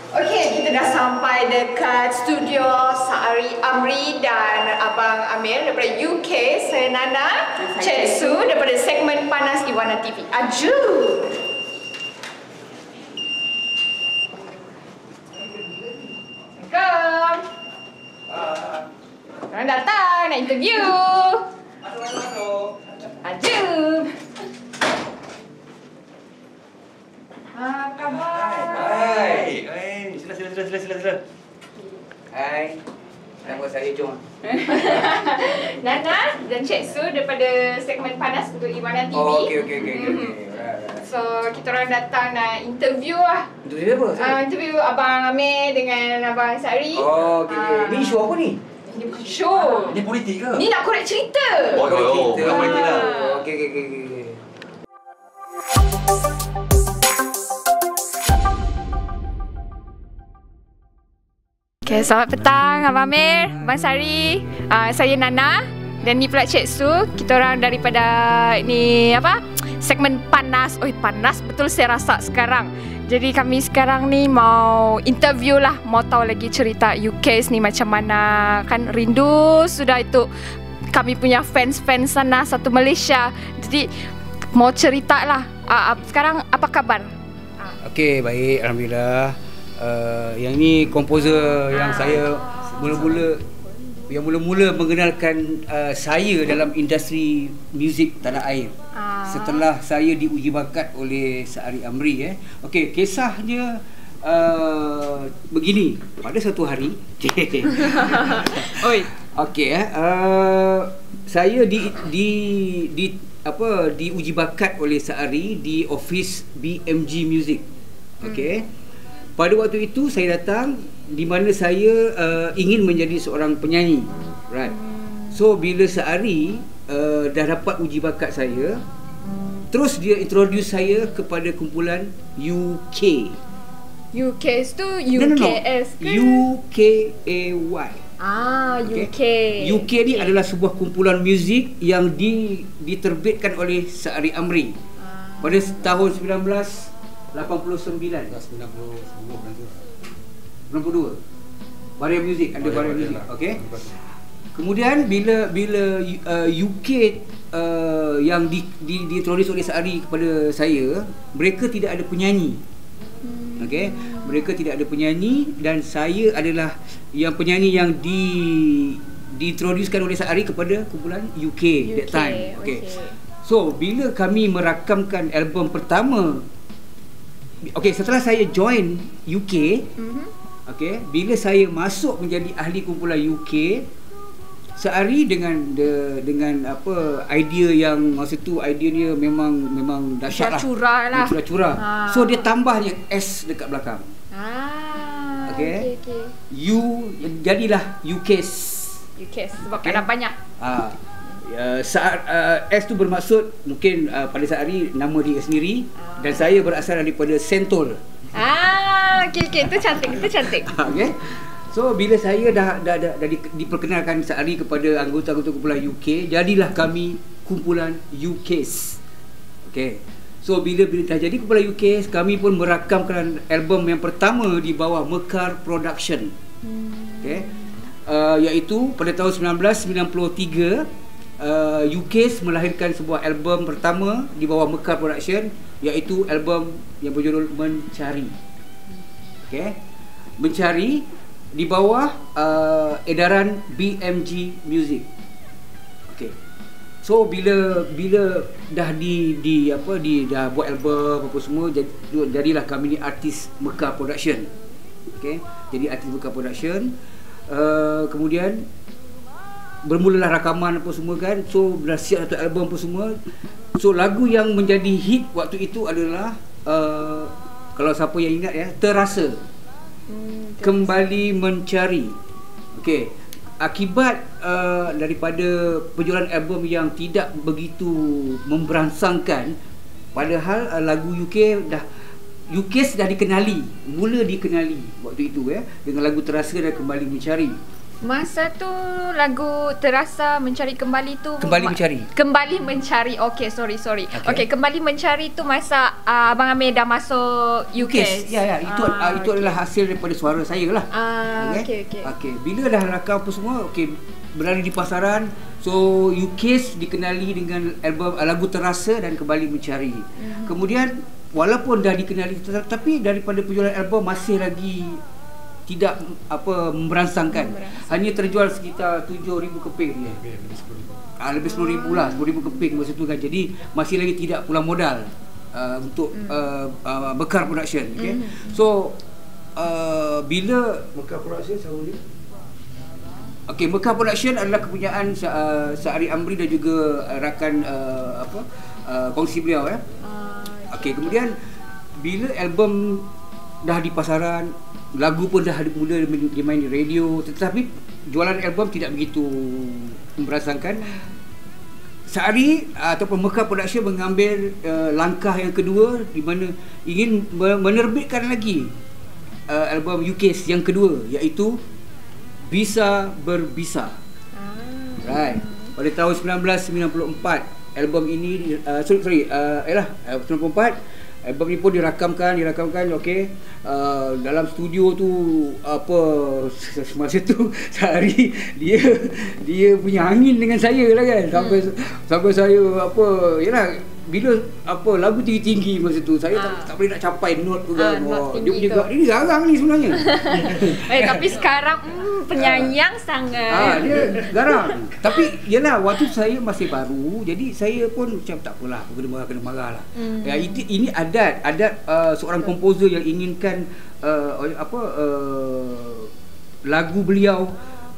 Okey, kita dah sampai dekat studio Sa'ari Amri dan Abang Amir daripada UK. Saya Nana, Cik Su daripada segmen Panas Iwana TV. Aju! Assalamualaikum. Orang datang nak interview. Aju! Khabar? Hai. Sila. Hai, nama saya John. Nana dan Cik Su daripada segmen Panas untuk Iwana TV. Oh, okey. So, kita orang datang nak interview lah. Interview apa? Interview Abang Amir dengan Abang Sa'ari. Oh, okey. Ni isu apa ni? Ini bukan show. Ni politik ke? Ni nak korek cerita. Oh, bukan politik lah. Okey. Okay, selamat petang Abang Amir, Abang Sa'ari. Saya Nana dan ni pula Cik Su. Kita orang daripada ni apa? Segmen Panas. Oh, panas betul saya rasa sekarang. Jadi kami sekarang ni mau interview lah, mau tahu lagi cerita UK ni macam mana. Kan rindu sudah itu kami punya fans-fans sana satu Malaysia. Jadi mau cerita lah. Sekarang apa kabar? Okey, baik, alhamdulillah. Yang ni komposer yang saya mula-mula mengenalkan saya dalam industri muzik tanah air. Setelah saya diuji bakat oleh Sa'ari Amri. Okey, kisahnya begini. Pada satu hari Oi. okey, saya diuji bakat oleh Sa'ari di office BMG Music. Okey. Pada waktu itu saya datang di mana saya ingin menjadi seorang penyanyi. Right. So bila Sa'ari dah dapat uji bakat saya, terus dia introduce saya kepada kumpulan UK. UKS tu UKS ke? UKAY. UK. UK ni adalah sebuah kumpulan muzik yang diterbitkan oleh Sa'ari Amri pada tahun 1989. 92. Baria Music, ada Baria Music. Okey. Kemudian bila UK yang diintroduce oleh Sa'ari kepada saya, mereka tidak ada penyanyi. Okey. Mereka tidak ada penyanyi dan saya adalah yang penyanyi yang diintroducekan oleh Sa'ari kepada kumpulan UK that time. Okey. So bila kami merakamkan album pertama, okey, setelah saya join UK, okey, bila saya masuk menjadi ahli kumpulan UK, Sa'ari dengan apa idea yang masa tu idea dia memang dahsyat lah. Curah. So dia tambahnya S dekat belakang. Okey. Jadilah UKS. Sebab okay. Ada banyak. S tu bermaksud mungkin pada Sa'ari nama dia sendiri dan saya berasal daripada Sentol. Okey, itu cantik. Okey. So bila saya dah diperkenalkan Sa'ari kepada anggota-anggota kumpulan UK, jadilah kami kumpulan UKS. Okey. So bila dah jadi kumpulan UKS, kami pun merakamkan album yang pertama di bawah Mekar Production. Okey. Iaitu pada tahun 1993 UKS melahirkan sebuah album pertama di bawah Mekar Production, iaitu album yang berjudul Mencari. Okey. Mencari di bawah edaran BMG Music. Okey. So bila dah dah buat album apa semua, jadilah kami ni artis Mekar Production. Okey. Jadi artis Mekar Production. Kemudian bermulalah rakaman apa semua kan. So dah siap satu album apa semua. So lagu yang menjadi hit waktu itu adalah kalau siapa yang ingat ya, Terasa. Kembali Mencari. Okey. Akibat daripada penjualan album yang tidak begitu memberangsangkan, padahal lagu UK sudah dikenali, mula dikenali waktu itu dengan lagu Terasa dan Kembali Mencari. Masa tu lagu Terasa Mencari Kembali tu Kembali Mencari. Kembali Mencari. Okay, sorry. Okay, Kembali Mencari tu masa Abang Amir dah masuk UK. Ya, itu adalah hasil daripada suara saya lah. Okay. Bila dah rakam apa semua, berada di pasaran. So UK's dikenali dengan album lagu Terasa dan Kembali Mencari. Kemudian walaupun dah dikenali, tapi daripada penjualan album masih lagi tidak merangsangkan. Hanya terjual sekitar 7,000 keping je. Lebih 10,000 lah, 10,000 keping masa tu kan. Jadi masih lagi tidak pulang modal untuk Mekar Production. So bila Mekar Production sama dia. Mekar Production adalah kepunyaan Sa'ari Amri dan juga rakan kongsi beliau kemudian bila album dah di pasaran, lagu pun dah mula dimain di radio, tetapi jualan album tidak begitu merangsangkan. Sa'ari ataupun Mekar Production mengambil langkah yang kedua di mana ingin menerbitkan lagi album UK's yang kedua, iaitu Bisa Berbisa. Right. Pada tahun 1994 album ini 94 album ni pun dirakamkan dalam studio tu masa tu Sa'ari dia punya angin dengan saya lah kan, sampai saya bila lagu tinggi-tinggi masa tu saya tak boleh nak capai note tu kan. Dia punya ini garang ni sebenarnya. Tapi sekarang penyayang sangat. Dia garang. Tapi yalah, waktu saya masih baru, jadi saya pun macam tak apalah, kena marah lah. Ini adat seorang komposer yang inginkan lagu beliau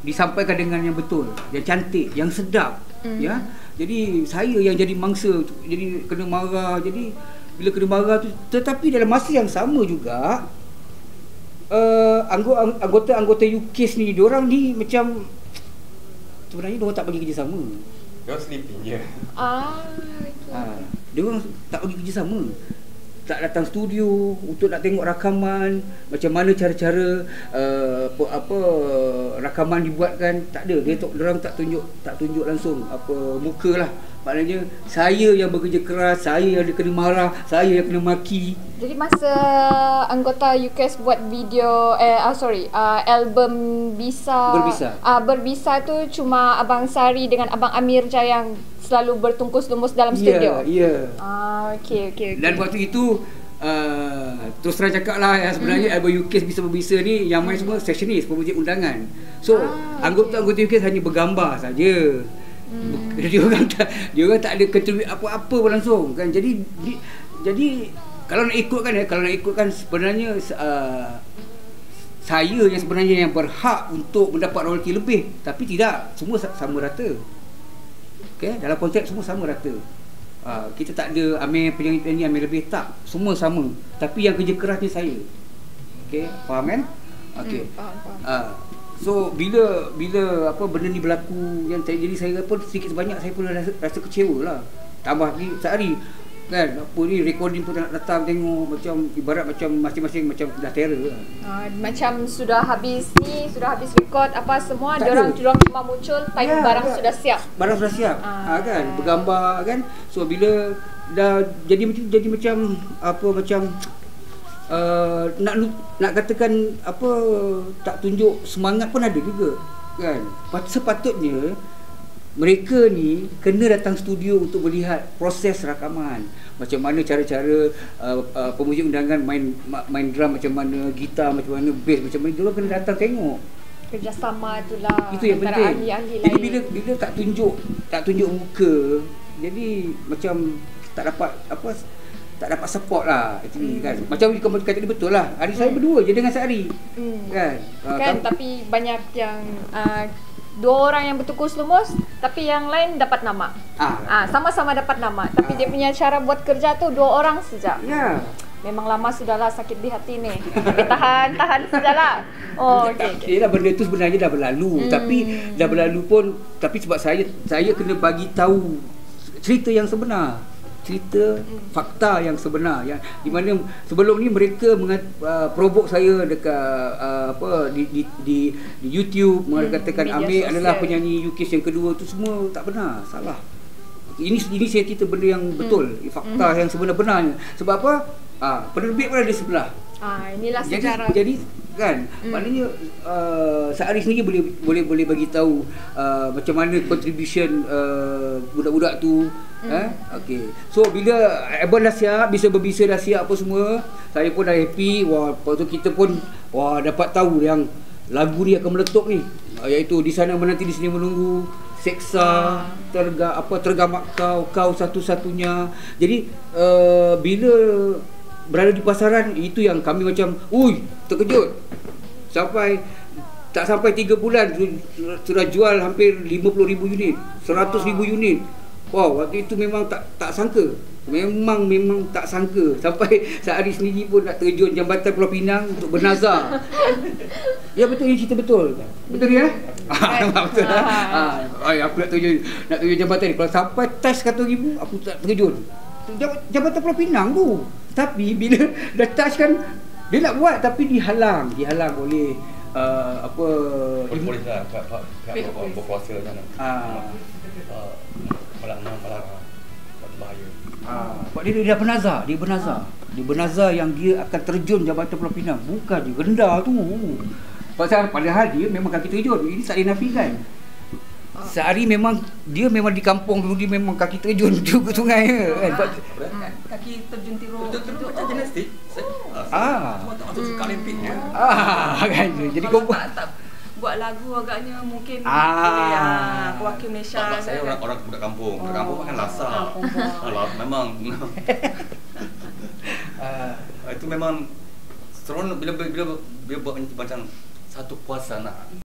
disampaikan dengan yang betul, yang cantik, yang sedap, ya. Jadi saya yang jadi mangsa, jadi kena marah. Jadi bila kena marah tu, tetapi dalam masa yang sama juga anggota UK's ni, diorang ni macam sebenarnya diorang tak bagi kerjasama. Diorang sleeping je. Diorang tak bagi kerjasama, tak datang studio untuk nak tengok rakaman, macam mana cara-cara rakaman dibuatkan. Tak ada, diorang tak tunjuk langsung muka lah. Maknanya saya yang bekerja keras, saya yang kena marah, saya yang kena maki. Jadi masa anggota UK's buat video album Berbisa tu cuma Abang Sari dengan Abang Amir je yang selalu bertungkus lumus dalam studio. Ya. Okay. Dan waktu itu terus terang cakap lah, sebenarnya album UK's Bisa Berbisa ni yang main semua sessionis, pemuzik undangan. So anggota UK's hanya bergambar saja. Dia orang tak ada kontribut apa-apa pun langsung kan. Jadi kalau nak ikutkan sebenarnya saya yang sebenarnya yang berhak untuk mendapat royalty lebih, tapi tidak, semua sama rata. Dalam konteks semua sama rata. Kita tak ada Amir penyanyi Amir lebih, tak, semua sama. Tapi yang kerja kerasnya saya. Faham kan? Faham. So bila benda ni berlaku, yang jadi saya pun sedikit sebanyak saya pun rasa kecewa lah. Tambah lagi Sa'ari kan, ni recording pun tak nak datang tengok, macam ibarat macam masing-masing macam dah terror lah. Macam sudah habis record apa semua, diorang cuma muncul time barang sudah siap. Barang sudah siap. Kan, bergambar kan. So bila dah jadi macam nak katakan tak tunjuk semangat pun ada juga kan. Sepatutnya mereka ni kena datang studio untuk melihat proses rakaman, macam mana cara-cara pemuzik undangan main drum, macam mana gitar, macam mana bass, macam mana, diorang kena datang tengok. Kerjasama itulah itu yang antara penting. ahli-ahli Jadi lain. bila tak tunjuk muka, jadi macam tak dapat support lah kan. Macam kamu kata ni betul lah. Hari saya berdua je dengan Sa'ari. Kan. Tapi banyak yang dua orang yang bertungkus lumus, tapi yang lain dapat nama. Sama-sama dapat nama, tapi dia punya cara buat kerja tu dua orang saja. Ya. Memang lama sudahlah sakit di hati ni. Tapi tahan sajalah. Okay. Yalah, benda tu sebenarnya dah berlalu. Tapi dah berlalu pun, tapi sebab saya kena bagi tahu cerita yang sebenar. cerita fakta yang sebenar, yang di mana sebelum ni mereka provoke saya dekat di YouTube mengatakan media Amir sosial. adalah penyanyi UKIS yang kedua. Tu semua tak benar, salah. Ini saya cerita benda yang betul, fakta yang sebenar-benarnya. Sebab apa? Penerbit pun ada sebelah. Inilah sejarah. Jadi kan, maknanya Sa'ari sendiri boleh bagi tahu macam mana contribution budak-budak tu. Okey. So bila Abang dah siap, bisa berbisa dah siap apa semua, saya pun dah happy. Lepas tu kita pun dapat tahu yang lagu ni akan meletup ni, iaitu Di Sana Menanti Di Sini Menunggu, Seksa, Tergamak Kau Satu-Satunya. Jadi bila berada di pasaran, itu yang kami macam terkejut. Tak sampai 3 bulan sudah jual hampir 50,000 unit, 100,000 unit. Wow, waktu itu memang tak sangka. Memang tak sangka. Sampai Sa'ari sendiri pun nak terjun Jambatan Pulau Pinang untuk bernazar. Ya betul, ini cerita betul. Betul ya? Betul. Aku nak terjun jambatan ni. Kalau sampai touch 100,000, aku tak terjun. Jambatan Pulau Pinang tu. Tapi bila dah touch kan, dia nak buat tapi dihalang oleh Polis lah, pihak berkuasa sana. Melarang bahaya. Sebab dia dah bernazar yang dia akan terjun Jambatan Pulau Pinang. Bukan je rendah tu. Padahal dia memang kaki terjun. Ini tak dinafikan. Sa'ari memang di kampung dulu, dia memang kaki terjun ke sungai kan. Kaki terjun tiru Macam gimnastik. Cuma tak masuk suka Olimpik je. Kan. Jadi kau buat lagu agaknya mungkin wakil Malaysia. Tak, saya orang budak kampung. Budak kampung kan lasak. Memang. Itu memang seronok bila buat macam satu puasa nak